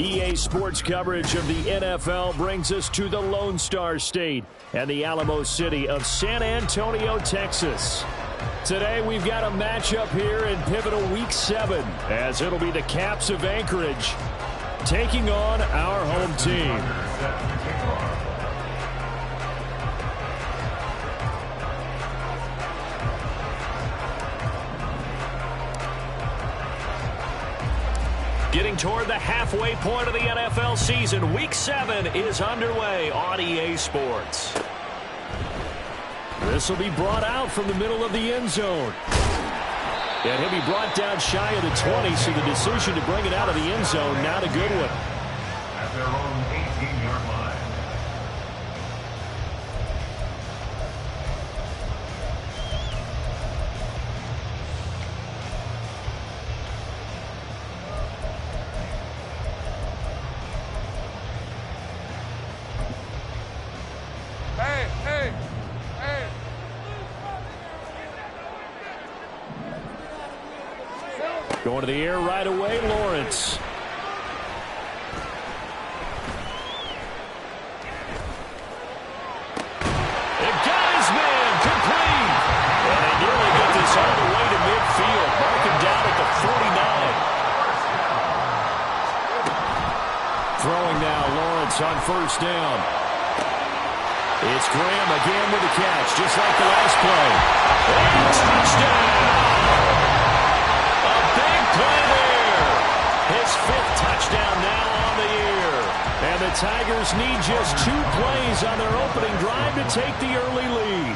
EA Sports coverage of the NFL brings us to the Lone Star State and the Alamo City of San Antonio, Texas. Today we've got a matchup here in pivotal Week 7 as it'll be the Caps of Anchorage taking on our home team. Getting toward the halfway point of the NFL season, Week 7 is underway on EA Sports. This will be brought out from the middle of the end zone. And he'll be brought down shy of the 20, so the decision to bring it out of the end zone, not a good one. At their own 18-yard line. Going to the air right away, Lawrence. It got his man, complete. And they nearly get this all the way to midfield. Mark him down at the 49. Throwing now, Lawrence on first down. It's Graham again with the catch, just like the last play. And touchdown! Play there. His 5th touchdown now on the year. And the Tigers need just 2 plays on their opening drive to take the early lead.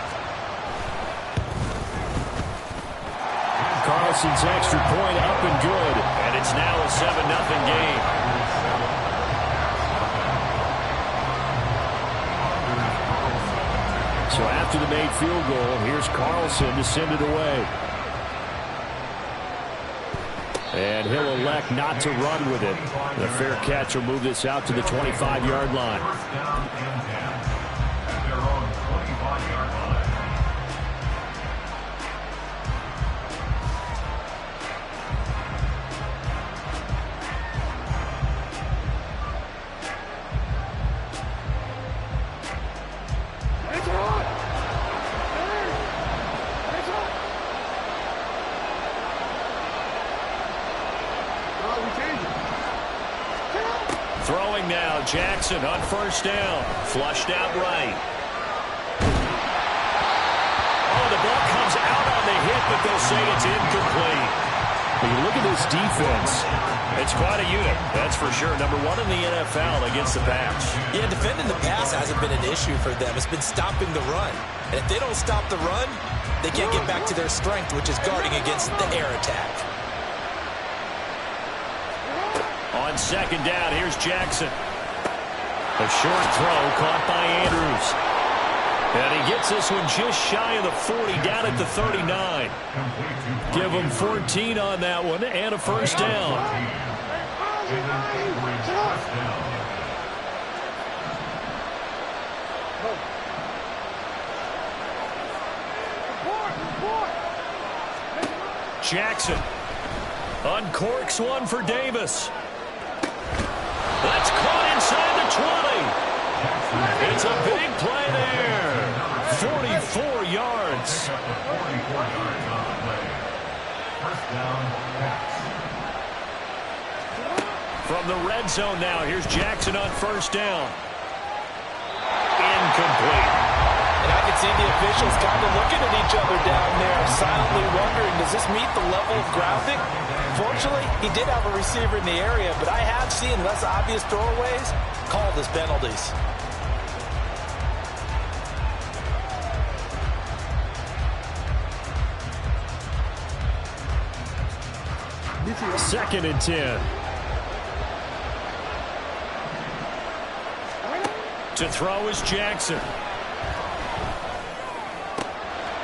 Carlson's extra point up and good. And it's now a 7-0 game. So after the made field goal, here's Carlson to send it away. And he'll elect not to run with it. The fair catch will move this out to the 25-yard line. First down and 10 at their own 25-yard line. Throwing now, Jackson on first down. Flushed out right. Oh, the ball comes out on the hit, but they'll say it's incomplete. When you look at this defense, it's quite a unit, that's for sure. Number 1 in the NFL against the pass. Yeah, defending the pass hasn't been an issue for them. It's been stopping the run. And if they don't stop the run, they can't get back to their strength, which is guarding against the air attack. On second down, here's Jackson. A short throw caught by Andrews. And he gets this one just shy of the 40, down at the 39. Give him 14 on that one and a first down. Jackson uncorks one for Davis. That's caught inside the 20. It's a big play there. 44 yards. 44 yards on the play. First down, pass. From the red zone now, here's Jackson on first down. Incomplete. And I can see the officials kind of looking at each other down there, silently wondering, does this meet the level of grounding? Fortunately, he did have a receiver in the area, but I have seen less obvious throwaways called as penalties. Second and 10. To throw is Jackson.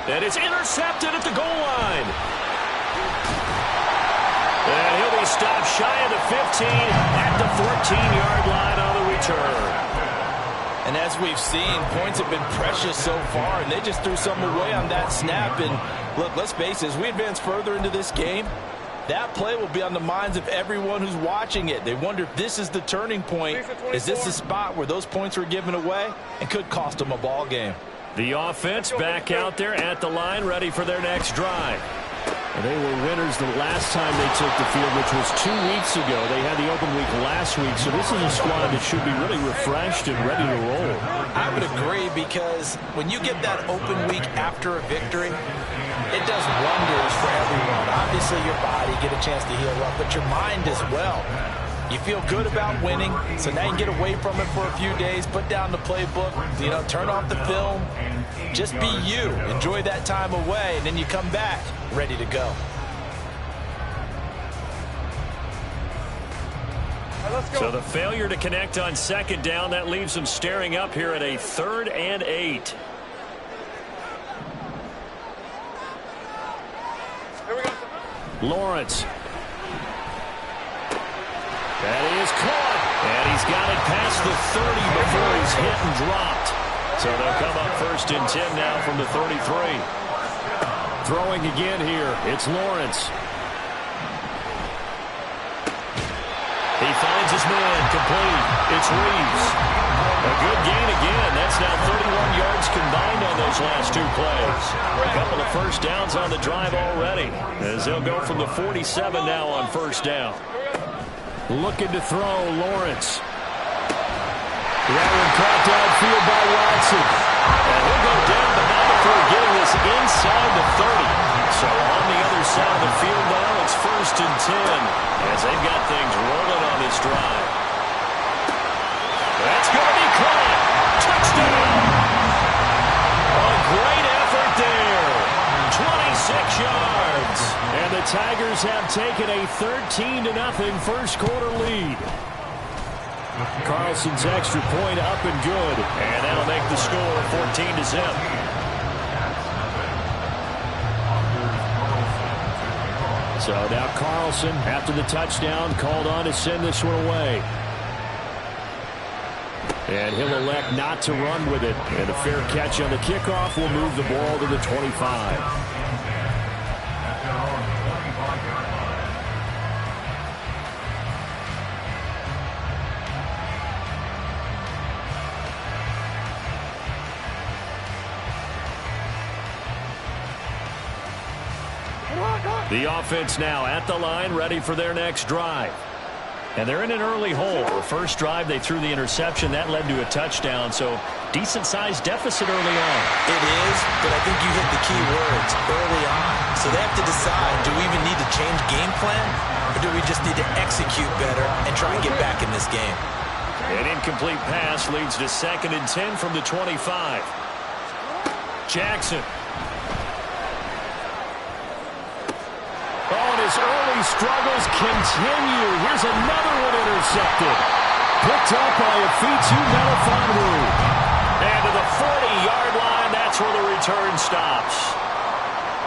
And it's intercepted at the goal line. And he'll be stopped shy of the 15 at the 14-yard line on the return. And as we've seen, points have been precious so far, and they just threw something away on that snap. And look, let's face it, as we advance further into this game, That play will be on the minds of everyone who's watching it. They wonder if this is the turning point. Is this the spot where those points were given away and could cost them a ball game? The offense back out there at the line, ready for their next drive. And they were winners the last time they took the field, which was 2 weeks ago. They had the open week last week, so this is a squad that should be really refreshed and ready to roll. I would agree, because when you get that open week after a victory, it does wonders for everyone. Obviously, your body get a chance to heal up, but your mind as well. You feel good about winning, so now you can get away from it for a few days, put down the playbook, turn off the film. Just be you. Enjoy that time away, and then you come back ready to go. So the failure to connect on second down, that leaves them staring up here at a 3rd and 8. Lawrence. And he is caught. And he's got it past the 30 before he's hit and dropped. So they'll come up 1st and 10 now from the 33. Throwing again here, it's Lawrence. He finds his man, complete. It's Reeves. A good gain again. That's now 31 yards combined on those last 2 plays. A couple of first downs on the drive already, as they'll go from the 47 now on 1st down. Looking to throw, Lawrence. That one caught downfield by Watson. And he'll go down, but not before getting this inside the 30. So on the other side of the field now, it's 1st and 10, as they've got things rolling on this drive. That's going to be caught. Touchdown. A great effort there. 26 yards. And the Tigers have taken a 13-0 first quarter lead. Carlson's extra point up and good. And that'll make the score 14-0. So now Carlson, after the touchdown, called on to send this one away. And he'll elect not to run with it. And a fair catch on the kickoff will move the ball to the 25. The offense now at the line, ready for their next drive. And they're in an early hole. The first drive, they threw the interception. That led to a touchdown, so decent-sized deficit early on. It is, but I think you hit the key words, early on. So they have to decide, do we even need to change game plan, or do we just need to execute better and try and get back in this game? An incomplete pass leads to 2nd and 10 from the 25. Jackson. His early struggles continue. Here's another one intercepted. Picked up by Afitu Melifonwu. And to the 40-yard line, that's where the return stops.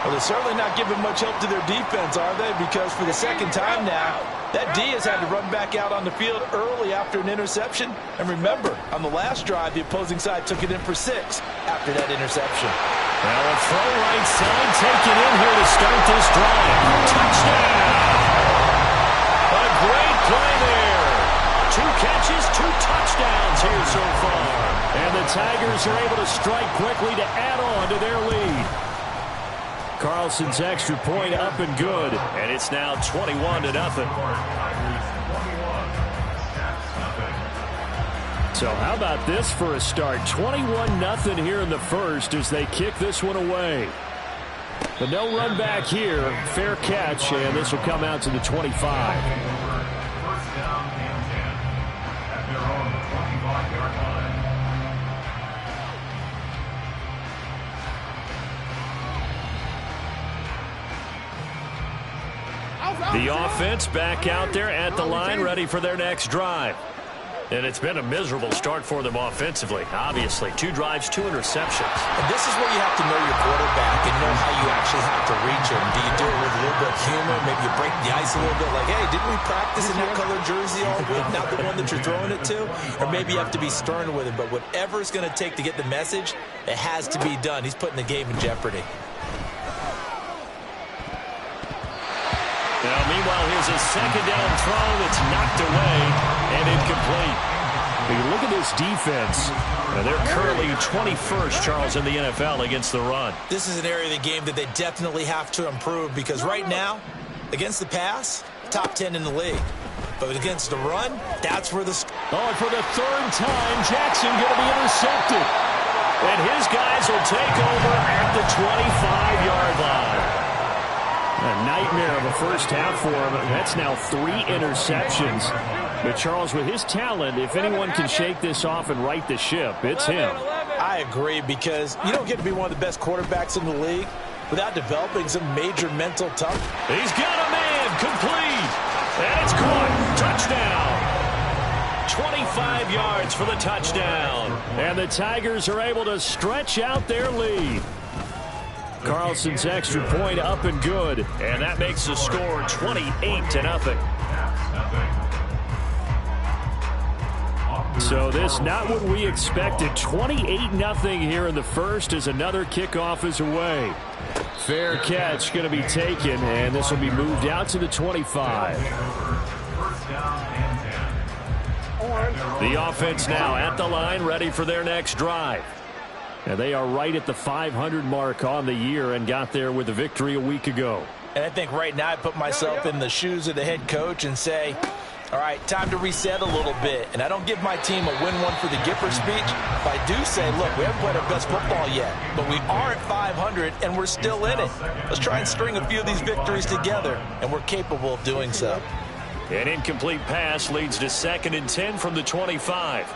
Well, they're certainly not giving much help to their defense, are they? Because for the second time now, that D has had to run back out on the field early after an interception. And remember, on the last drive, the opposing side took it in for 6 after that interception. Well, a throw right side taken in here to start this drive. Touchdown! A great play there. 2 catches, 2 touchdowns here so far. And the Tigers are able to strike quickly to add on to their lead. Carlson's extra point up and good. And it's now 21-0. So how about this for a start? 21-0 here in the first as they kick this one away. But no run back here. Fair catch, and this will come out to the 25. First down and 10 at their own 25-yard line. The offense back out there at the line, ready for their next drive. And it's been a miserable start for them offensively. Obviously, 2 drives, 2 interceptions. And this is where you have to know your quarterback and know how you actually have to reach him. Do you do it with a little bit of humor? Maybe you break the ice a little bit like, hey, didn't we practice in that colored jersey all week? Not the one that you're throwing it to? Or maybe you have to be stern with him. But whatever it's going to take to get the message, it has to be done. He's putting the game in jeopardy. Now, meanwhile, here's a second down throw that's knocked away and incomplete. You look at this defense. They're currently 21st, Charles, in the NFL against the run. This is an area of the game that they definitely have to improve because right now, against the pass, top 10 in the league. But against the run, that's where the... Oh, and for the third time, Jackson going to be intercepted. And his guys will take over at the 25-yard line. A nightmare of a first half for him. That's now 3 interceptions. But Charles, with his talent, if anyone can shake this off and right the ship, it's him. I agree, because you don't get to be one of the best quarterbacks in the league without developing some major mental toughness. He's got a man complete. And it's caught. Touchdown. 25 yards for the touchdown. And the Tigers are able to stretch out their lead. Carlson's extra point up and good. And that makes the score 28-0. So this not what we expected. 28-0 here in the first as another kickoff is away. Fair catch going to be taken, and this will be moved out to the 25. The offense now at the line, ready for their next drive. And they are right at the 500 mark on the year and got there with a victory a week ago. And I think right now I put myself in the shoes of the head coach and say, all right, time to reset a little bit. And I don't give my team a win one for the Gipper speech. But I do say, look, we haven't played our best football yet. But we are at 500, and we're still in it. Let's try and string a few of these victories together, and we're capable of doing so. An incomplete pass leads to 2nd and 10 from the 25.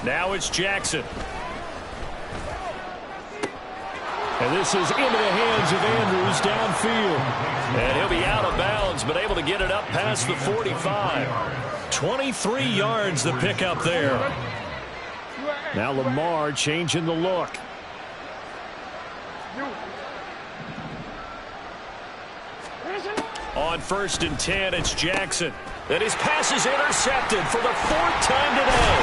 Now it's Jackson. And this is into the hands of Andrews downfield. And he'll be out of bounds, but able to get it up past the 45. 23 yards the pickup there. Now Lamar changing the look. On 1st and 10, it's Jackson. And his pass is intercepted for the 4th time today.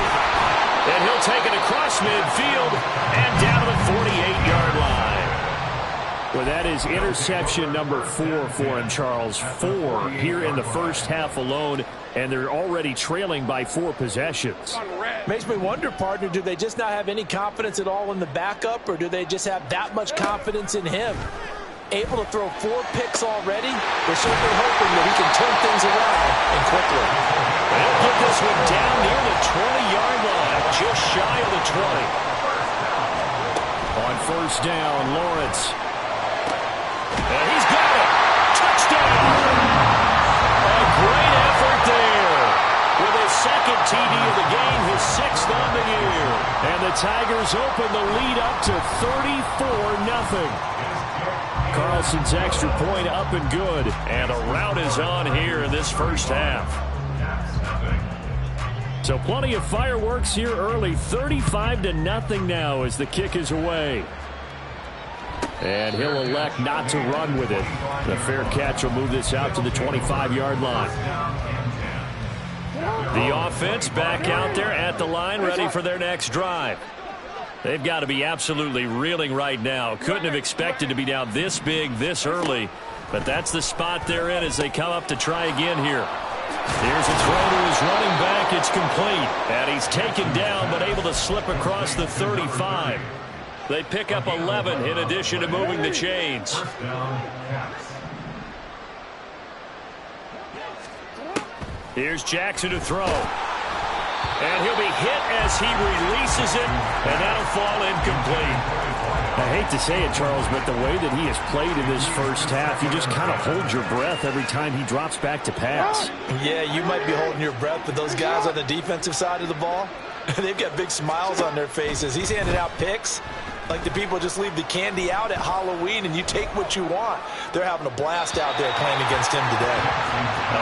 And he'll take it across midfield and down to the 48-yard line. Well, that is interception number 4 for him, Charles. 4 here in the first half alone, and they're already trailing by 4 possessions. Makes me wonder, partner, do they just not have any confidence at all in the backup, or do they just have that much confidence in him? Able to throw 4 picks already, they're certainly hoping that he can turn things around and quickly. They'll get this one down near the 20-yard line, just shy of the 20. On 1st down, Lawrence. And he's got it. Touchdown. A great effort there. With his 2nd TD of the game, his 6th on the year. And the Tigers open the lead up to 34-0. Carlson's extra point up and good. And a rout is on here in this first half. So plenty of fireworks here early. 35-0 now as the kick is away. And he'll elect not to run with it. The fair catch will move this out to the 25-yard line. The offense back out there at the line, ready for their next drive. They've got to be absolutely reeling right now. Couldn't have expected to be down this big, this early. But that's the spot they're in as they come up to try again here. Here's a throw to his running back. It's complete. And he's taken down but able to slip across the 35. They pick up 11 in addition to moving the chains. Here's Jackson to throw. And he'll be hit as he releases it, and that'll fall incomplete. I hate to say it, Charles, but the way that he has played in this first half, you just kind of hold your breath every time he drops back to pass. Yeah, you might be holding your breath, but those guys on the defensive side of the ball, they've got big smiles on their faces. He's handing out picks like the people just leave the candy out at Halloween and you take what you want. They're having a blast out there playing against him today.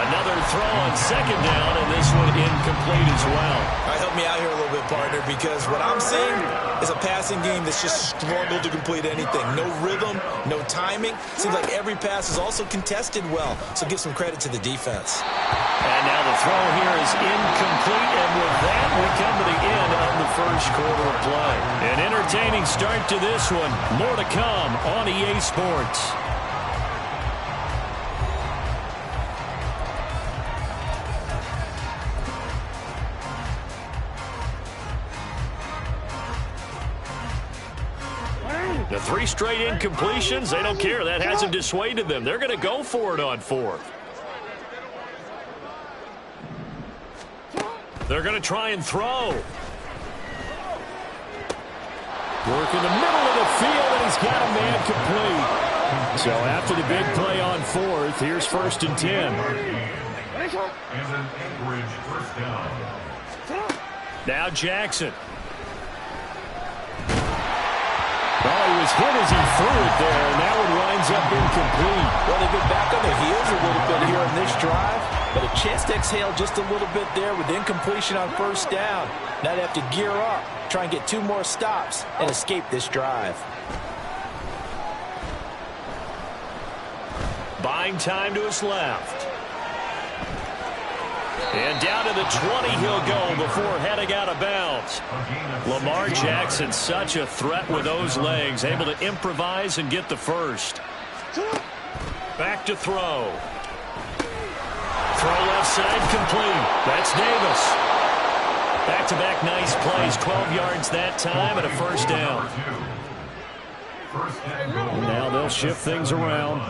Another throw on 2nd down, and this one incomplete as well. All right, help me out here a little bit, partner, because what I'm seeing is a passing game that's just struggled to complete anything. No rhythm, no timing. Seems like every pass is also contested well, so give some credit to the defense. And now the throw here is incomplete, and with that, we come to the end of the first quarter of play. An entertaining start to this one. More to come on EA Sports. 3 straight incompletions, they don't care. That hasn't dissuaded them. They're going to go for it on 4th. They're going to try and throw. Work in the middle of the field, and he's got a man complete. So after the big play on 4th, here's 1st and 10. And an Anchorage first down. Now Jackson. Oh, he was hit as he threw it there, and that one winds up incomplete. Well, they've been back on their heels a little bit here on this drive, but a chance to exhale just a little bit there with incompletion on 1st down. Now they have to gear up, try and get 2 more stops, and escape this drive. Buying time to his left. And down to the 20 he'll go before heading out of bounds. Lamar Jackson, such a threat with those legs, able to improvise and get the first. Back to throw. Throw left side complete. That's Davis. Back-to-back nice plays, 12 yards that time and a first down. Now they'll shift things around.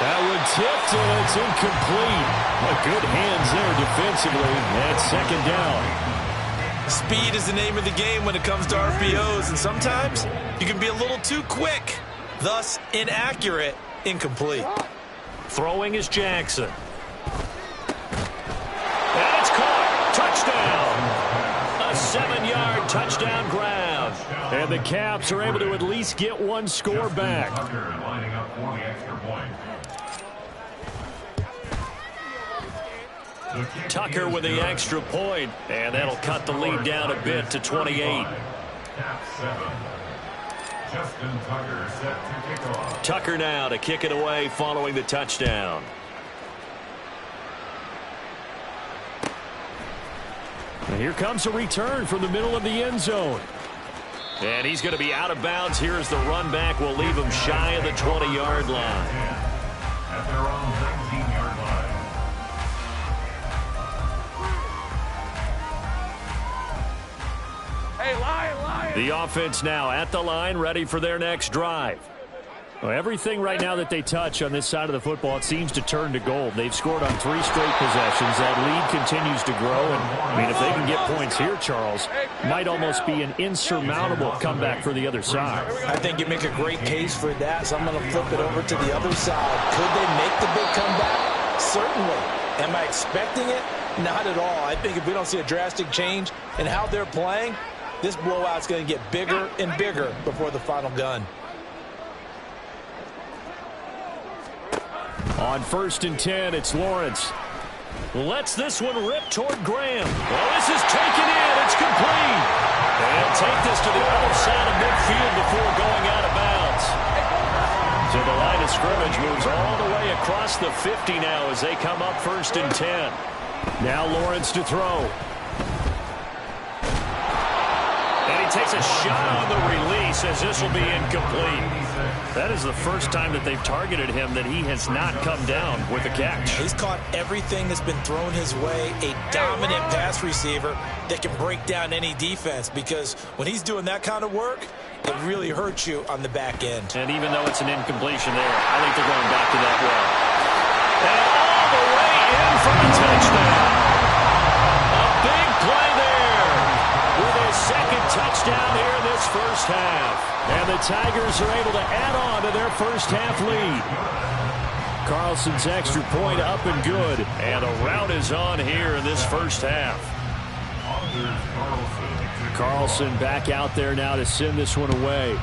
That one tipped, and it's incomplete. Good hands there defensively. That's 2nd down. Speed is the name of the game when it comes to RPOs, and sometimes you can be a little too quick, thus inaccurate, incomplete. Throwing is Jackson. And it's caught. Touchdown. A 7-yard touchdown grab. And the Caps are able to at least get 1 score back. Lining up for the extra point. Tucker with the extra point, and that'll cut the lead down a bit to 28. Justin Tucker set to kick off. Tucker now to kick it away following the touchdown. And here comes a return from the middle of the end zone. And he's going to be out of bounds here as the run back will leave him shy of the 20-yard line. At their own 19-yard line. Hey, Lion! The offense now at the line, ready for their next drive. Well, everything right now that they touch on this side of the football, it seems to turn to gold. They've scored on 3 straight possessions. That lead continues to grow. And, I mean, if they can get points here, Charles, might almost be an insurmountable comeback for the other side. I think you make a great case for that, so I'm going to flip it over to the other side. Could they make the big comeback? Certainly. Am I expecting it? Not at all. I think if we don't see a drastic change in how they're playing, this blowout's going to get bigger and bigger before the final gun. On 1st and 10, it's Lawrence. Lets this one rip toward Graham. Well, this is taken in. It's complete. And take this to the other side of midfield before going out of bounds. So the line of scrimmage moves all the way across the 50 now as they come up 1st and 10. Now Lawrence to throw. And he takes a shot on the release as this will be incomplete. That is the first time that they've targeted him that he has not come down with a catch. He's caught everything that's been thrown his way, a dominant pass receiver that can break down any defense, because when he's doing that kind of work, it really hurts you on the back end. And even though it's an incompletion there, I think they're going back to that well. And all the way in for a touchdown. A big play there with his 2nd touchdown here in this first half. And the Tigers are able to add on to their first half lead. Carlson's extra point up and good. And a rout is on here in this first half. Carlson back out there now to send this one away.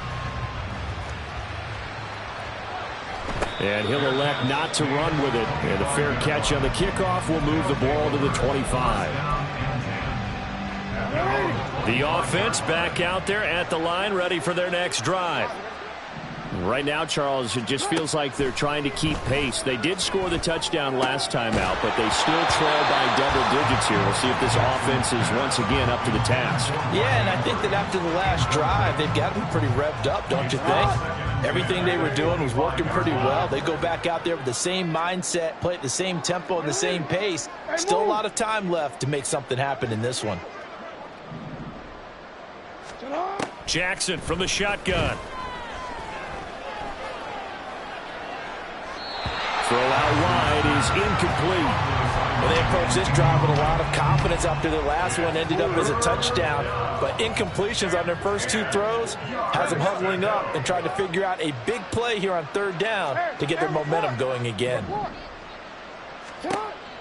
And he'll elect not to run with it. And a fair catch on the kickoff will move the ball to the 25. The offense back out there at the line, ready for their next drive. Right now, Charles, it just feels like they're trying to keep pace. They did score the touchdown last time out, but they still trail by double digits here. We'll see if this offense is once again up to the task. Yeah, and I think that after the last drive, they've gotten pretty revved up, don't you think? Everything they were doing was working pretty well. They go back out there with the same mindset, play at the same tempo and the same pace. Still a lot of time left to make something happen in this one. Jackson from the shotgun. Throw out wide is incomplete. Well, they approached this drive with a lot of confidence after their last one ended up as a touchdown. But incompletions on their first two throws has them huddling up and trying to figure out a big play here on third down to get their momentum going again.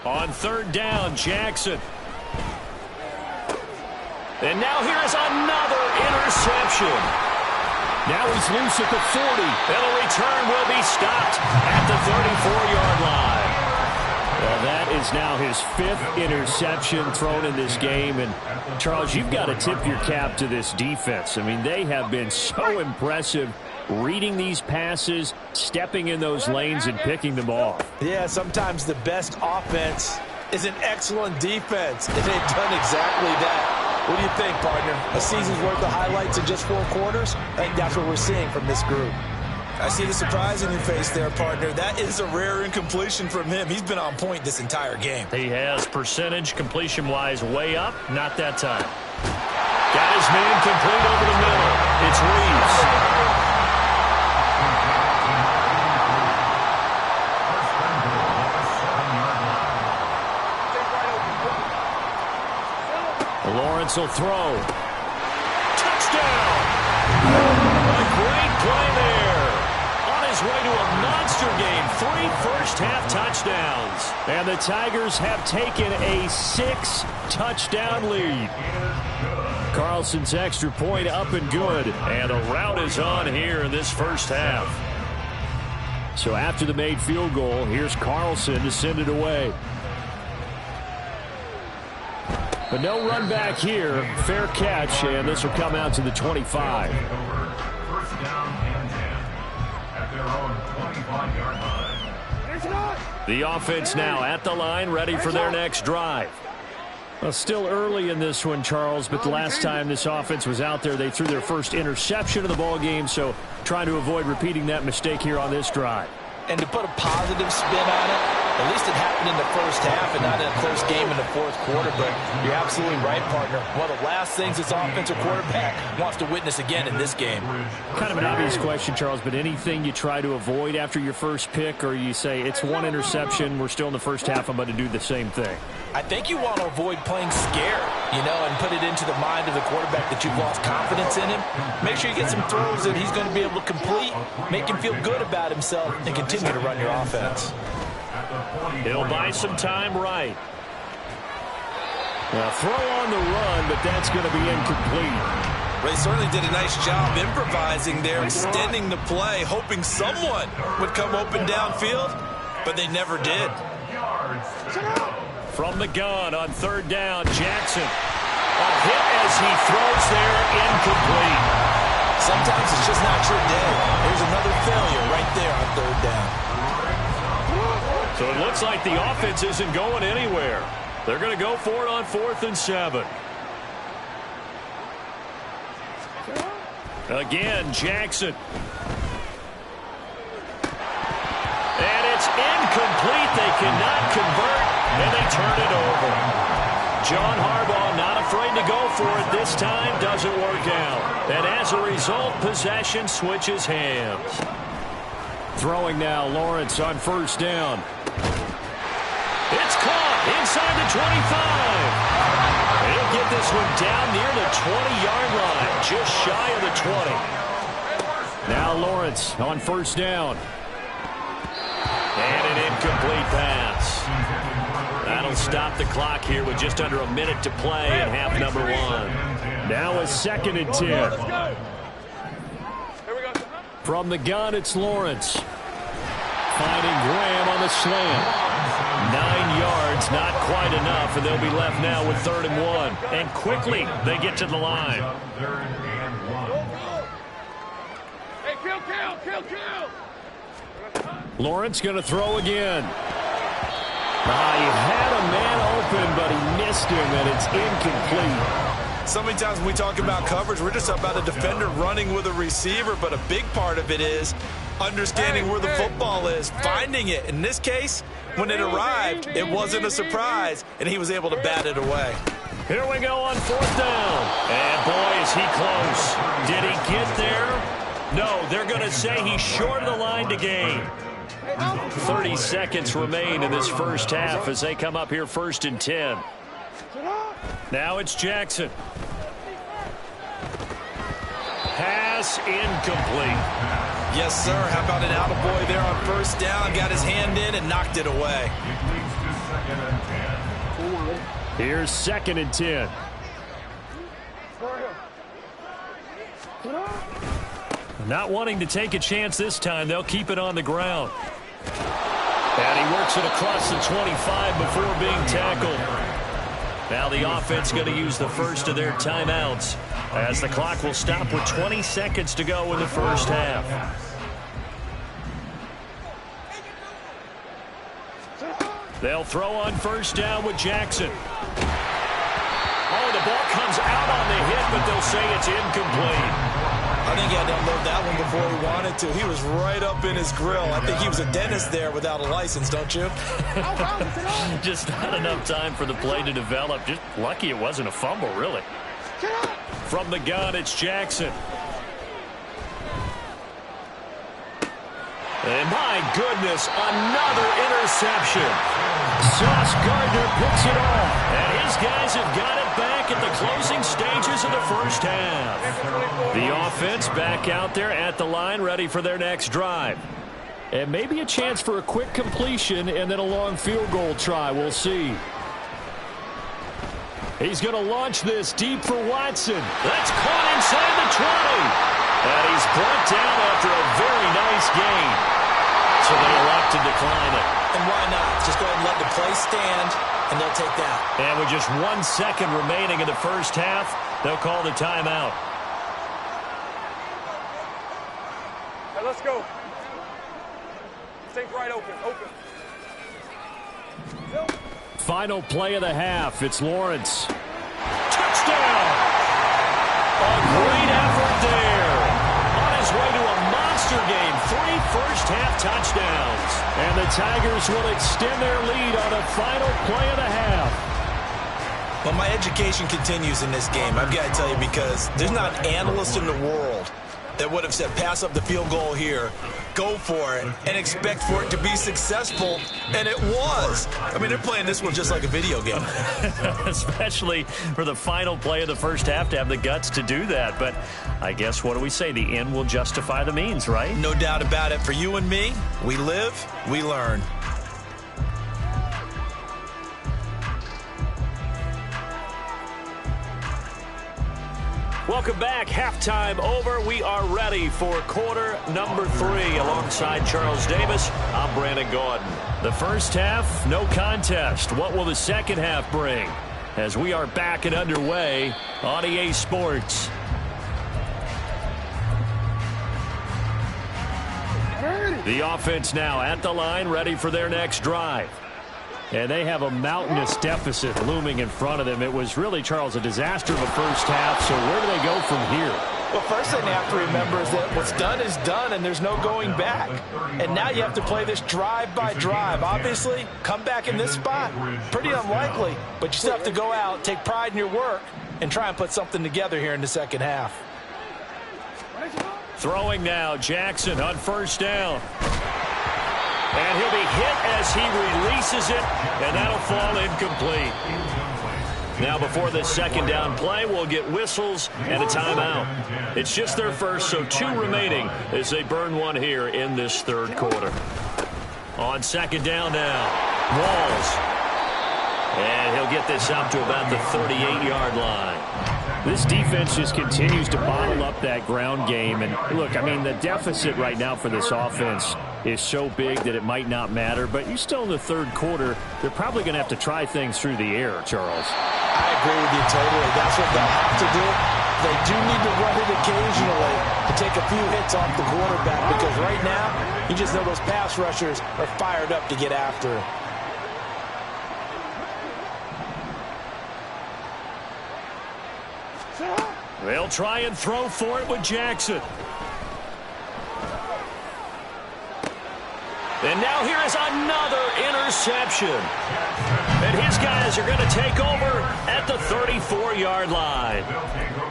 On third down, Jackson. And now here is another interception. Now he's loose at the 40. And the return will be stopped at the 34-yard line. Well, that is now his 5th interception thrown in this game. And, Charles, you've got to tip your cap to this defense. I mean, they have been so impressive reading these passes, stepping in those lanes, and picking them off. Yeah, sometimes the best offense is an excellent defense, and they've done exactly that. What do you think, partner? A season's worth of highlights in just 4 quarters? I think that's what we're seeing from this group. I see the surprise in your face there, partner. That is a rare incompletion from him. He's been on point this entire game. He has percentage completion-wise way up. Not that time. Got his man complete over the middle. It's Reeves. Lawrence will throw. Touchdown! A great play there. On his way to a monster game. 3 first-half touchdowns. And the Tigers have taken a 6-touchdown lead. Carlson's extra point up and good. And a rout is on here in this first half. So after the made field goal, here's Carlson to send it away. But no run back here. Fair catch, and this will come out to the 25. First down and 10 at their own 25-yard line. The offense now at the line, ready for their next drive. Well, still early in this one, Charles, but the last time this offense was out there, they threw their first interception of the ball game, so trying to avoid repeating that mistake here on this drive. And to put a positive spin on it, at least it happened in the first half and not in a close game in the fourth quarter. But you're absolutely right, partner. One of the last things this offensive quarterback wants to witness again in this game. Kind of an obvious question, Charles, but anything you try to avoid after your first pick, or you say it's one interception, we're still in the first half, I'm going to do the same thing? I think you want to avoid playing scared, and put it into the mind of the quarterback that you've lost confidence in him. Make sure you get some throws that he's going to be able to complete, make him feel good about himself, and continue to run your offense. He'll buy some time right. Now throw on the run, but that's going to be incomplete. They certainly did a nice job improvising there, extending the play, hoping someone would come open downfield, but they never did. From the gun on third down, Jackson. A hit as he throws there, incomplete. Sometimes it's just not your day. There's another failure right there on third down. So it looks like the offense isn't going anywhere. They're going to go for it on 4th and 7. Again, Jackson. And it's incomplete. They cannot convert, and they turn it over. John Harbaugh not afraid to go for it this time. Doesn't work out. And as a result, possession switches hands. Throwing now, Lawrence on first down. It's caught inside the 25. He'll get this one down near the 20-yard line, just shy of the 20. Now Lawrence on first down. And an incomplete pass. That'll stop the clock here with just under a minute to play in half number 1. Now a 2nd and 10. From the gun, it's Lawrence. Finding Graham on the slant. 9 yards, not quite enough, and they'll be left now with 3rd and 1. And quickly, they get to the line. Lawrence going to throw again. He had a man open, but he missed him, and it's incomplete. So many times when we talk about coverage, we're just about a defender running with a receiver, but a big part of it is understanding where the football is, finding it. In this case, when it arrived, it wasn't a surprise, and he was able to bat it away. Here we go on 4th down. And boy, is he close. Did he get there? No, they're going to say he's short of the line to gain. 30 seconds remain in this first half as they come up here 1st and 10. Now it's Jackson. Pass incomplete. Yes, sir. How about an attaboy there on 1st down? Got his hand in and knocked it away. Here's 2nd and 10. Not wanting to take a chance this time. They'll keep it on the ground. And he works it across the 25 before being tackled. Now the offense going to use the first of their timeouts as the clock will stop with 20 seconds to go in the first half. They'll throw on 1st down with Jackson. Oh, the ball comes out on the hit, but they'll say it's incomplete. I think he had to unload that one before he wanted to. He was right up in his grill. I think he was a dentist there without a license, don't you? Just not enough time for the play to develop. Just lucky it wasn't a fumble, really. From the gun, it's Jackson. And my goodness, another interception. Sauce Gardner picks it off. And his guys have got it back at the closing stages of the first half. The offense back out there at the line, ready for their next drive. And maybe a chance for a quick completion and then a long field goal try. We'll see. He's going to launch this deep for Watson. That's caught inside the 20. And he's brought down after a very nice gain. So they elect to decline it. And why not? Just go ahead and let the play stand, and they'll take that. And with just 1 second remaining in the first half, they'll call the timeout. Hey, let's go. Stay right open. Final play of the half. It's Lawrence. Touchdown! A great effort there. On his way to a monster game. 3 first-half touchdowns. And the Tigers will extend their lead on the final play of the half. Well, my education continues in this game. I've got to tell you, because there's not an analyst in the world that would have said pass up the field goal here, go for it, and expect for it to be successful, and it was. I mean, they're playing this one just like a video game. Especially for the final play of the first half to have the guts to do that. But I guess, what do we say? The end will justify the means, right? No doubt about it. For you and me, we live, we learn. Welcome back. Halftime over. We are ready for quarter number 3. Alongside Charles Davis, I'm Brandon Gordon. The first half, no contest. What will the second half bring? As we are back and underway on EA Sports. The offense now at the line, ready for their next drive. And they have a mountainous deficit looming in front of them. It was really, Charles, a disaster of a first half. So where do they go from here? Well, first thing they have to remember is that what's done is done, and there's no going back. And now you have to play this drive by drive. Obviously, come back in this spot, pretty unlikely. But you still have to go out, take pride in your work, and try and put something together here in the second half. Throwing now, Jackson on first down. And he'll be hit as he releases it, and that'll fall incomplete. Now before the second down play, we'll get whistles and a timeout. It's just their first, so 2 remaining as they burn one here in this third quarter. On second down now, Walls. And he'll get this up to about the 38-yard line. This defense just continues to bottle up that ground game. And look, I mean, the deficit right now for this offense is so big that it might not matter. But you're still in the third quarter. They're probably going to have to try things through the air, Charles. I agree with you totally. That's what they'll have to do. They do need to run it occasionally to take a few hits off the quarterback, because right now, you just know those pass rushers are fired up to get after it. They'll try and throw for it with Jackson. And now here is another interception. And his guys are going to take over at the 34-yard line.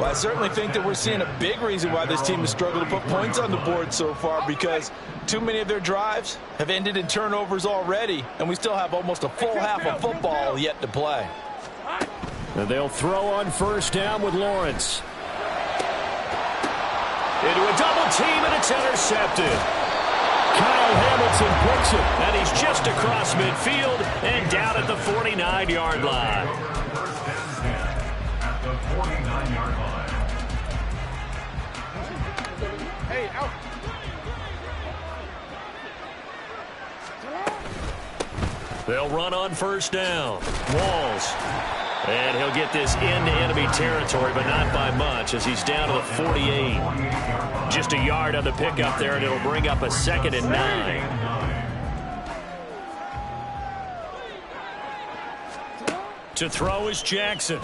Well, I certainly think that we're seeing a big reason why this team has struggled to put points on the board so far, because too many of their drives have ended in turnovers already, and we still have almost a full half of football yet to play. And they'll throw on first down with Lawrence. Into a double team, and it's intercepted. Kyle Hamilton picks it, and he's just across midfield and down at the 49-yard line. At the 49-yard line. Hey, out. They'll run on first down. Walls. And he'll get this into enemy territory, but not by much, as he's down to the 48. Just a yard on the pickup there, and it'll bring up a 2nd and 9. To throw is Jackson.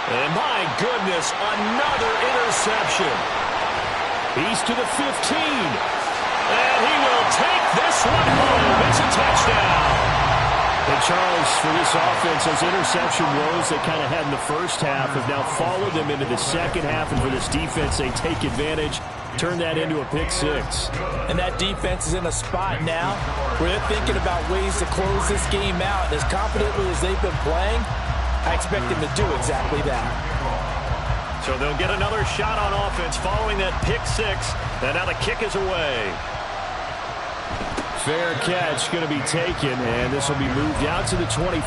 And my goodness, another interception. He's to the 15. And he will take this one home. It's a touchdown. And Charles, for this offense, those interception woes they kind of had in the first half have now followed them into the second half. And for this defense, they take advantage, turn that into a pick 6. And that defense is in a spot now where they're thinking about ways to close this game out. As confidently as they've been playing, I expect them to do exactly that. So they'll get another shot on offense following that pick 6. And now the kick is away. Fair catch going to be taken, and this will be moved out to the 25.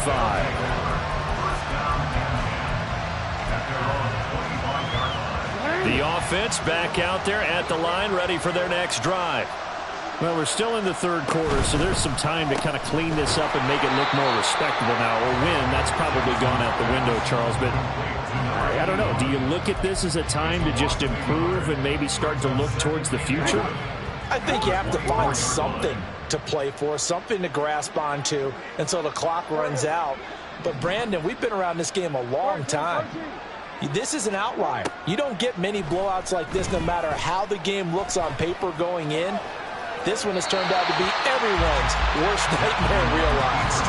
The offense back out there at the line, ready for their next drive. Well, we're still in the third quarter, so there's some time to kind of clean this up and make it look more respectable now. Or win, that's probably gone out the window, Charles. But I don't know. Do you look at this as a time to just improve and maybe start to look towards the future? I think you have to find something to play for, something to grasp onto until the clock runs out. But, Brandon, we've been around this game a long time. This is an outlier. You don't get many blowouts like this no matter how the game looks on paper going in. This one has turned out to be everyone's worst nightmare realized.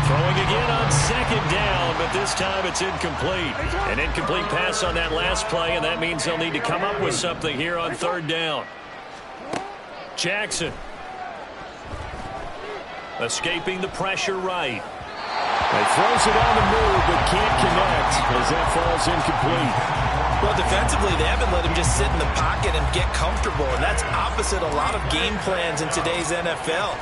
Throwing again on 2nd down, but this time it's incomplete. An incomplete pass on that last play, and that means they'll need to come up with something here on 3rd down. Jackson. Escaping the pressure right. He throws it on the move, but can't connect as that falls incomplete. Well, defensively, they haven't let him just sit in the pocket and get comfortable, and that's opposite a lot of game plans in today's NFL.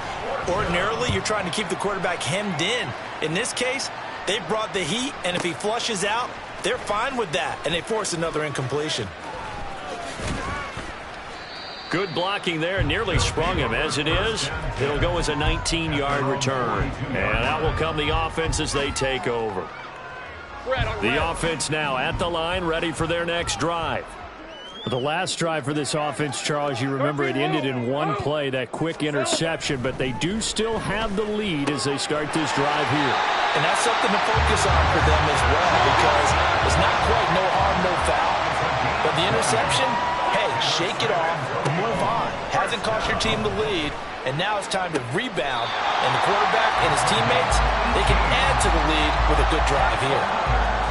Ordinarily, you're trying to keep the quarterback hemmed in. In this case, they brought the heat, and if he flushes out, they're fine with that, and they force another incompletion. Good blocking there, nearly sprung him. As it is, it'll go as a 19-yard return. And out will come the offense as they take over. The offense now at the line, ready for their next drive. The last drive for this offense, Charles, you remember it ended in one play, that quick interception, but they do still have the lead as they start this drive here. And that's something to focus on for them as well, because it's not quite no harm, no foul. But the interception, hey, shake it off, move on. Hasn't cost your team the lead, and now it's time to rebound. And the quarterback and his teammates, they can add to the lead with a good drive here.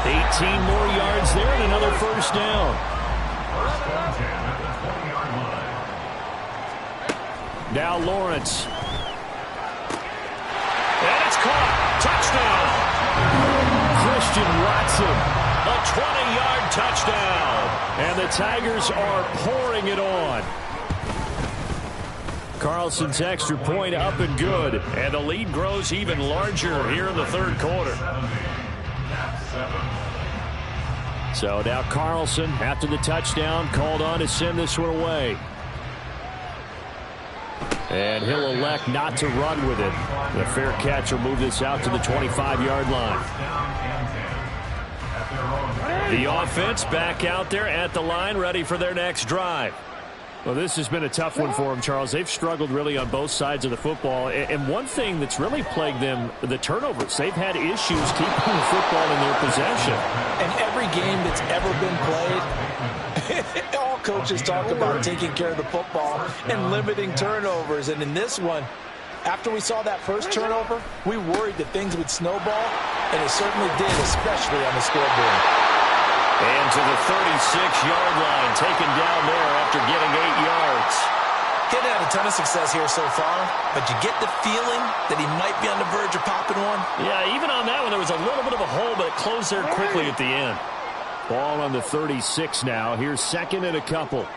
18 more yards there and another first down. Now Lawrence. And it's caught. Touchdown. Christian Watson. A 20-yard touchdown. And the Tigers are pouring it on. Carlson's extra point up and good. And the lead grows even larger here in the third quarter. So now Carlson, after the touchdown, called on to send this one away. And he'll elect not to run with it. The fair catch will move this out to the 25-yard line. The offense back out there at the line, ready for their next drive. Well, this has been a tough one for them, Charles. They've struggled really on both sides of the football. And one thing that's really plagued them, the turnovers. They've had issues keeping the football in their possession. And every game that's ever been played, all coaches talk about taking care of the football and limiting turnovers. And in this one, after we saw that first turnover, we worried that things would snowball, and it certainly did, especially on the scoreboard. And to the 36-yard line, taken down there after getting 8 yards. He hadn't had a ton of success here so far, but you get the feeling that he might be on the verge of popping one. Yeah, even on that one, there was a little bit of a hole, but it closed there quickly at the end. Ball on the 36 now. Here's second and a couple.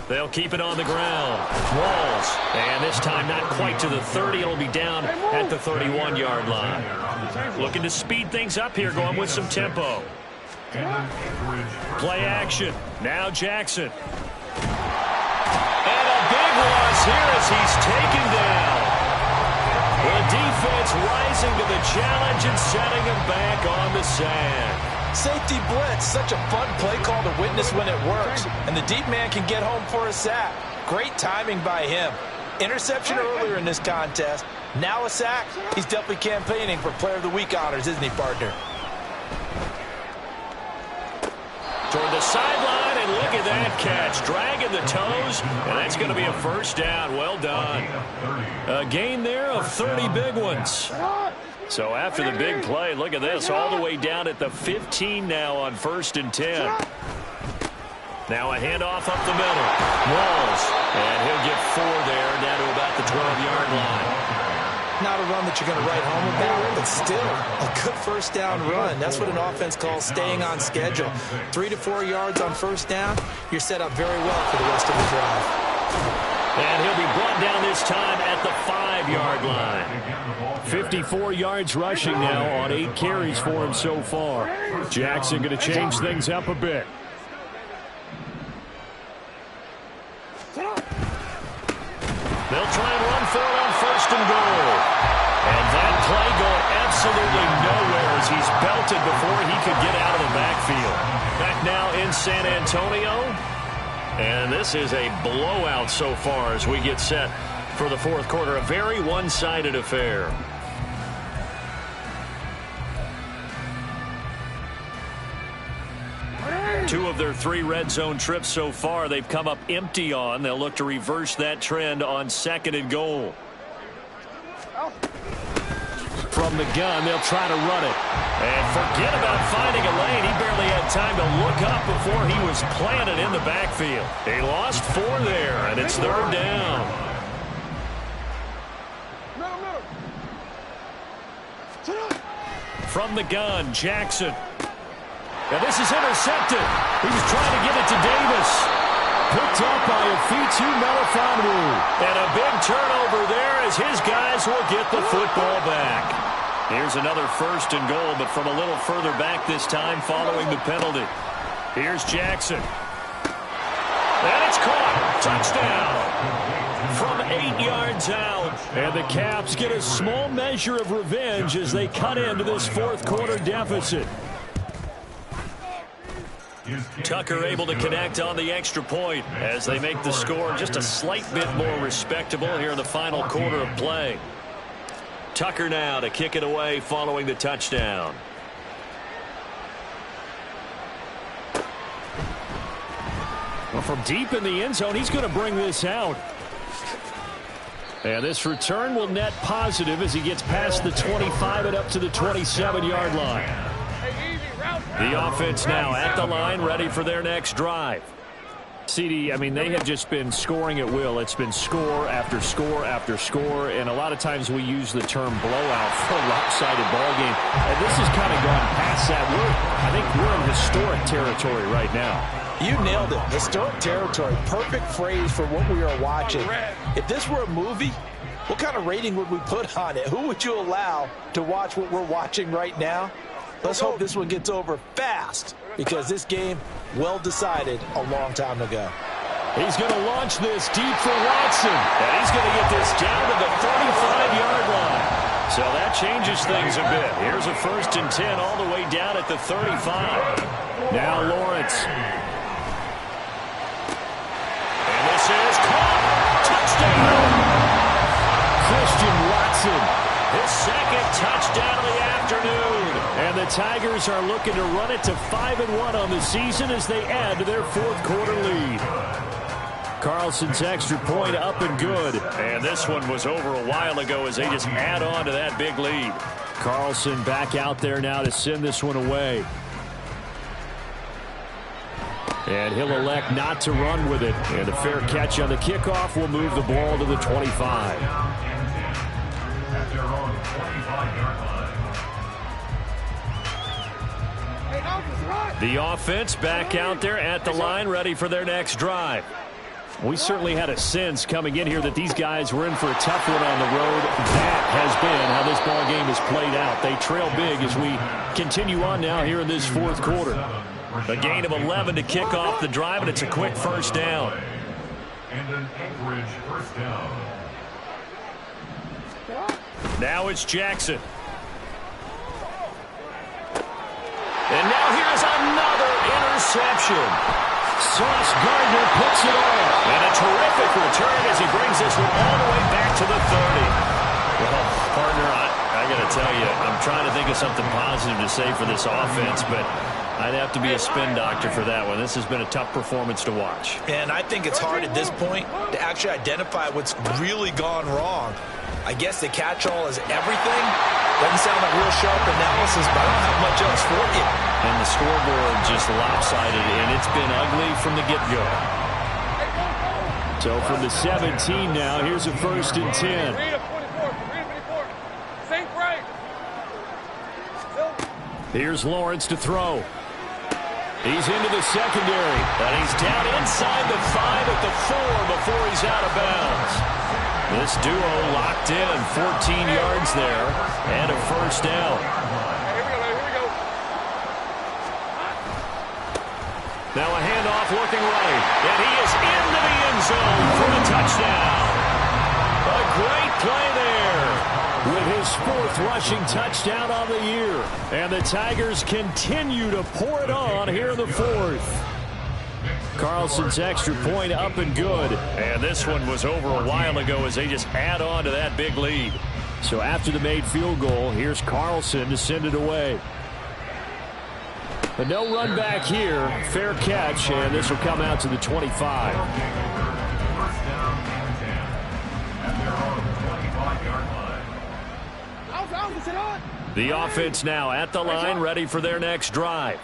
They'll keep it on the ground. Walls. And this time not quite to the 30. It'll be down at the 31-yard line. Looking to speed things up here, going with some tempo. Play action. Now Jackson. And a big loss here as he's taken down. The defense rising to the challenge and setting him back on the sand. Safety blitz, such a fun play call to witness when it works. And the deep man can get home for a sack. Great timing by him. Interception earlier in this contest. Now a sack. He's definitely campaigning for Player of the Week honors, isn't he, partner? Toward the sideline, and look at that catch. Dragging the toes, and that's going to be a first down. Well done. A gain there of 30 big ones. So after the big play, look at this, all the way down at the 15 now on 1st and 10. Now a handoff up the middle. Walls, and he'll get 4 there, down to about the 12-yard line. Not a run that you're going to write home about, but still a good first down run. That's what an offense calls staying on schedule. 3 to 4 yards on first down, you're set up very well for the rest of the drive. And he'll be brought down this time at the 5-yard line. 54 yards rushing now on 8 carries for him so far. Jackson going to change things up a bit. They'll try and run for it on 1st and goal. And that play going absolutely nowhere as he's belted before he could get out of the backfield. Back now in San Antonio. And this is a blowout so far as we get set for the 4th quarter. A very one-sided affair. Two of their 3 red zone trips so far they've come up empty on. They'll look to reverse that trend on 2nd and goal. From the gun, they'll try to run it. And forget about finding a lane. He barely had time to look up before he was planted in the backfield. He lost 4 there, and it's 3rd down. From the gun, Jackson. And this is intercepted. He was trying to get it to Davis. Picked up by Afitu Melifonwu. And a big turnover there as his guys will get the football back. Here's another 1st and goal, but from a little further back this time following the penalty. Here's Jackson. And it's caught. Touchdown. From 8 yards out. And the Caps get a small measure of revenge as they cut into this 4th quarter deficit. Tucker able to connect on the extra point as they make the score just a slight bit more respectable here in the final quarter of play. Tucker now to kick it away following the touchdown. Well, from deep in the end zone, he's going to bring this out. And this return will net positive as he gets past the 25 and up to the 27-yard line. The offense now at the line, ready for their next drive. CD, I mean, they have just been scoring at will. It's been score after score after score, and a lot of times we use the term blowout for a lopsided ball game. And this has kind of gone past that. I think we're in historic territory right now. You nailed it. Historic territory. Perfect phrase for what we are watching. If this were a movie, what kind of rating would we put on it? Who would you allow to watch what we're watching right now? Let's hope this one gets over fast, because this game well decided a long time ago. He's going to launch this deep for Watson, and he's going to get this down to the 35-yard line. So that changes things a bit. Here's a 1st and 10 all the way down at the 35. Now Lawrence. touchdown of the afternoon. And the Tigers are looking to run it to 5-1 on the season as they add to their fourth quarter lead. Carlson's extra point up and good. And this one was over a while ago as they just add on to that big lead. Carlson back out there now to send this one away. And he'll elect not to run with it. And a fair catch on the kickoff will move the ball to the 25. At their own 25-yard line. The offense back out there at the line, ready for their next drive. We certainly had a sense coming in here that these guys were in for a tough one on the road. That has been how this ball game has played out. They trail big as we continue on now here in this fourth quarter. A gain of 11 to kick off the drive, and it's a quick first down. And an Anchorage first down. Now it's Jackson. And now here's another interception. Sauce Gardner puts it on. And a terrific return as he brings this one all the way back to the 30. Well, partner, I got to tell you, I'm trying to think of something positive to say for this offense, but I'd have to be a spin doctor for that one. This has been a tough performance to watch. And I think it's hard at this point to actually identify what's really gone wrong. I guess the catch-all is everything. Doesn't sound like real sharp analysis, but I don't have much else for you. And the scoreboard just lopsided, and it's been ugly from the get-go. So from the 17 now, here's a 1st and 10. Here's Lawrence to throw. He's into the secondary, and he's down inside the 5 at the 4 before he's out of bounds. This duo locked in, 14 yards there, and a first down. Now a handoff looking right, and he is into the end zone for a touchdown. A great play there with his 4th rushing touchdown on the year. And the Tigers continue to pour it on here in the 4th. Carlson's extra point up and good. And this one was over a while ago as they just add on to that big lead. So after the made field goal, here's Carlson to send it away. But no run back here. Fair catch, and this will come out to the 25. First down and 10. At their own 25-yard line. The offense now at the line, ready for their next drive.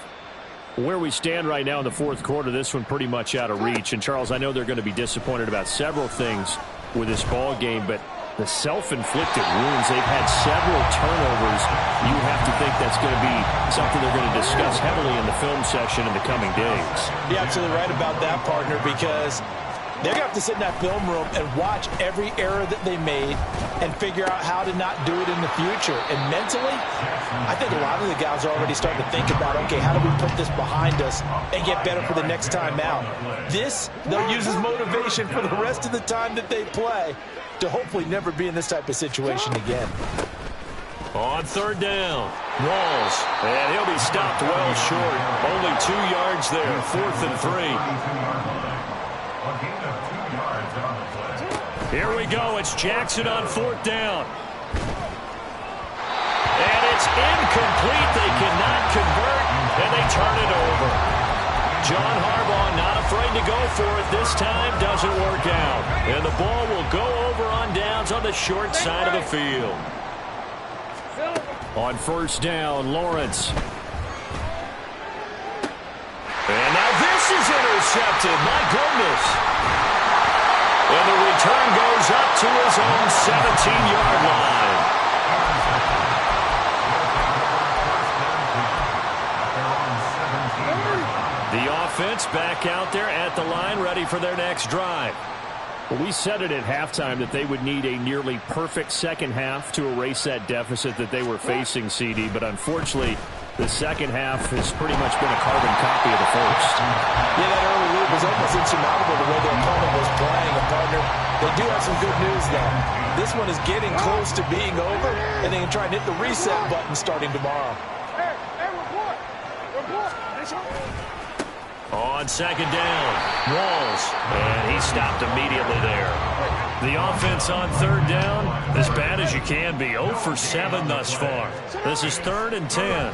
Where we stand right now in the fourth quarter, this one pretty much out of reach. And, Charles, I know they're going to be disappointed about several things with this ball game, but the self-inflicted wounds, they've had several turnovers. You have to think that's going to be something they're going to discuss heavily in the film session in the coming days. You're absolutely right about that, partner, because they're going to have to sit in that film room and watch every error that they made and figure out how to not do it in the future. And mentally, I think a lot of the guys are already starting to think about, okay, how do we put this behind us and get better for the next time out? This, they'll use as motivation for the rest of the time that they play to hopefully never be in this type of situation again. On 3rd down, Walls, and he'll be stopped well short. Only 2 yards there, 4th and 3. Here we go. It's Jackson on 4th down. And it's incomplete. They cannot convert, and they turn it over. John Harbaugh not afraid to go for it this time. Doesn't work out. And the ball will go over on downs on the short side of the field. On 1st down, Lawrence. And now this is intercepted. My goodness. And the return goes up to his own 17-yard line. The offense back out there at the line, ready for their next drive. Well, we said it at halftime that they would need a nearly perfect second half to erase that deficit that they were facing, CD, but unfortunately, the second half has pretty much been a carbon copy of the first. Yeah, that early lead was almost insurmountable the way their opponent was playing. And, partner, they do have some good news, though. This one is getting close to being over, and they can try and hit the reset button starting tomorrow. On 2nd down, Walls, and he stopped immediately there. The offense on third down, as bad as you can be. 0 for 7 thus far. This is 3rd and 10.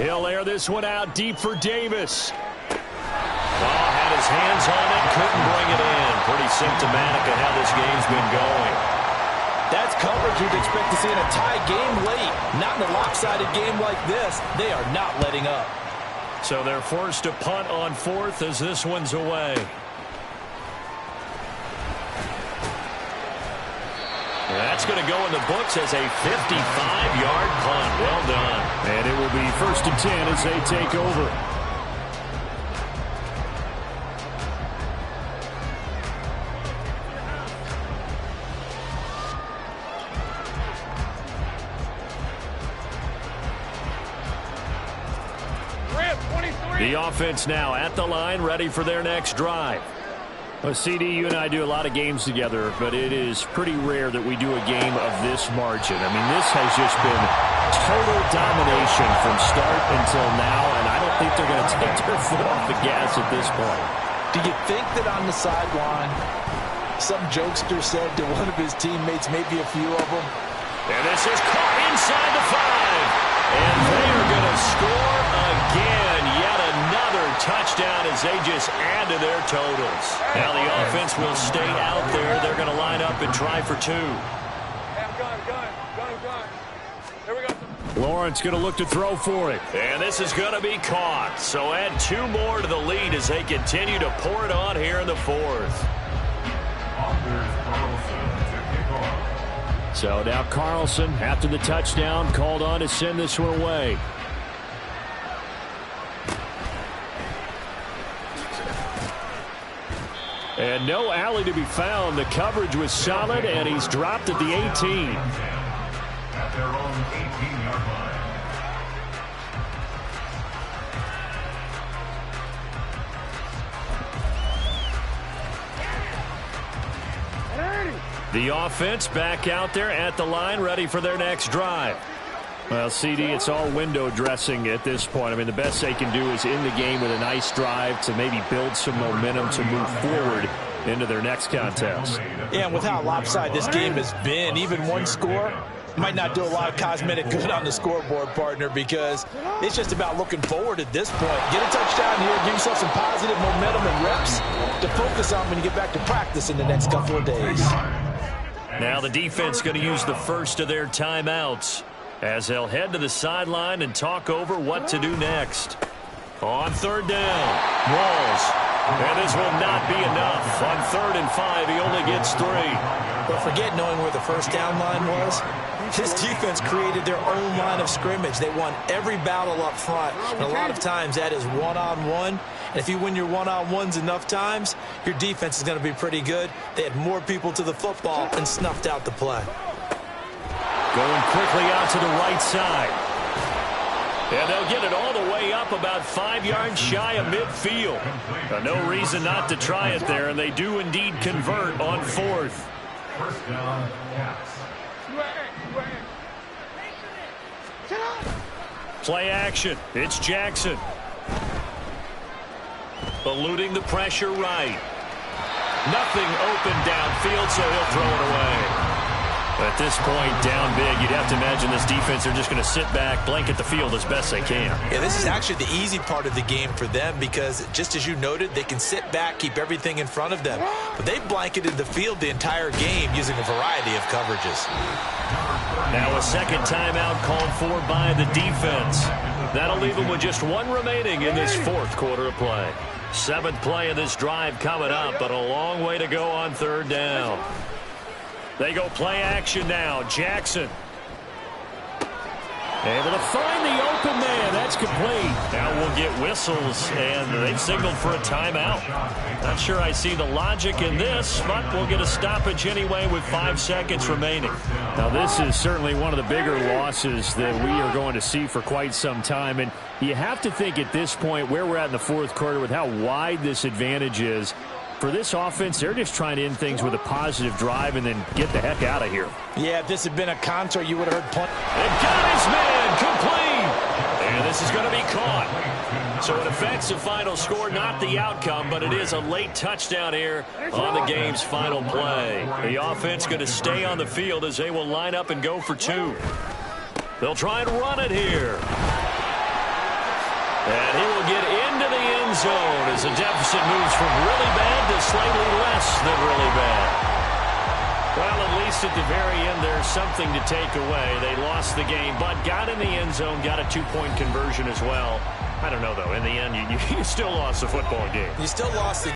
He'll air this one out deep for Davis. Had his hands on it, couldn't bring it in. Pretty symptomatic of how this game's been going. That's coverage you'd expect to see in a tie game late. Not in a lopsided game like this. They are not letting up. So they're forced to punt on 4th as this one's away. That's going to go in the books as a 55-yard punt. Well done. And it will be 1st and 10 as they take over. The offense now at the line, ready for their next drive. Well, CD, you and I do a lot of games together, but it is pretty rare that we do a game of this margin. I mean, this has just been total domination from start until now, and I don't think they're going to take their foot off the gas at this point. Do you think that on the sideline, some jokester said to one of his teammates, maybe a few of them, and this is caught inside the 5. And they are going to score again. Yet another touchdown as they just add to their totals. Now the offense will stay out there. They're going to line up and try for 2. Gun. Here we go. Lawrence going to look to throw for it. And this is going to be caught. So add 2 more to the lead as they continue to pour it on here in the 4th. So now Carlson, after the touchdown, called on to send this one away. And no alley to be found. The coverage was solid, and he's dropped at the 18. At their own 18-yard line. The offense back out there at the line, ready for their next drive. Well, CD, it's all window dressing at this point. I mean, the best they can do is in the game with a nice drive to maybe build some momentum to move forward into their next contest. Yeah, and with how lopsided this game has been, even one score might not do a lot of cosmetic good on the scoreboard, partner, because it's just about looking forward at this point. Get a touchdown here, give yourself some positive momentum and reps to focus on when you get back to practice in the next couple of days. Now the defense going to use the first of their timeouts as they'll head to the sideline and talk over what to do next. On 3rd down, Walls. And this will not be enough. On 3rd and 5, he only gets 3. But forget knowing where the first down line was. This defense created their own line of scrimmage. They won every battle up front. And a lot of times that is one-on-one. And if you win your one-on-ones enough times, your defense is going to be pretty good. They had more people to the football and snuffed out the play. Going quickly out to the right side. And they'll get it all the way up about 5 yards shy of midfield. No reason not to try it there, and they do indeed convert on 4th. First down, pass. Play action. It's Jackson. Eluding the pressure right. Nothing open downfield, so he'll throw it away. At this point, down big, you'd have to imagine this defense are just going to sit back, blanket the field as best they can. Yeah, this is actually the easy part of the game for them because, just as you noted, they can sit back, keep everything in front of them. But they've blanketed the field the entire game using a variety of coverages. Now a second timeout called for by the defense. That'll leave them with just 1 remaining in this 4th quarter of play. 7th play of this drive coming up, but a long way to go on 3rd down. They go play action now. Jackson. Able to find the open man. That's complete. Now we'll get whistles, and they've signaled for a timeout. Not sure I see the logic in this, but we'll get a stoppage anyway with 5 seconds remaining. Now this is certainly one of the bigger losses that we are going to see for quite some time. And you have to think at this point where we're at in the 4th quarter with how wide this advantage is. For this offense, they're just trying to end things with a positive drive and then get the heck out of here. Yeah, if this had been a concert, you would have heard plenty. And got his man complete. And this is going to be caught. So it affects the final score, not the outcome, but it is a late touchdown here on the game's final play. The offense going to stay on the field as they will line up and go for 2. They'll try and run it here. And he will get into the end zone as the deficit moves from really bad to slightly less than really bad. Well, at least at the very end, there's something to take away. They lost the game, but got in the end zone, got a 2-point conversion as well. I don't know, though. In the end, you still lost the football game. You still lost the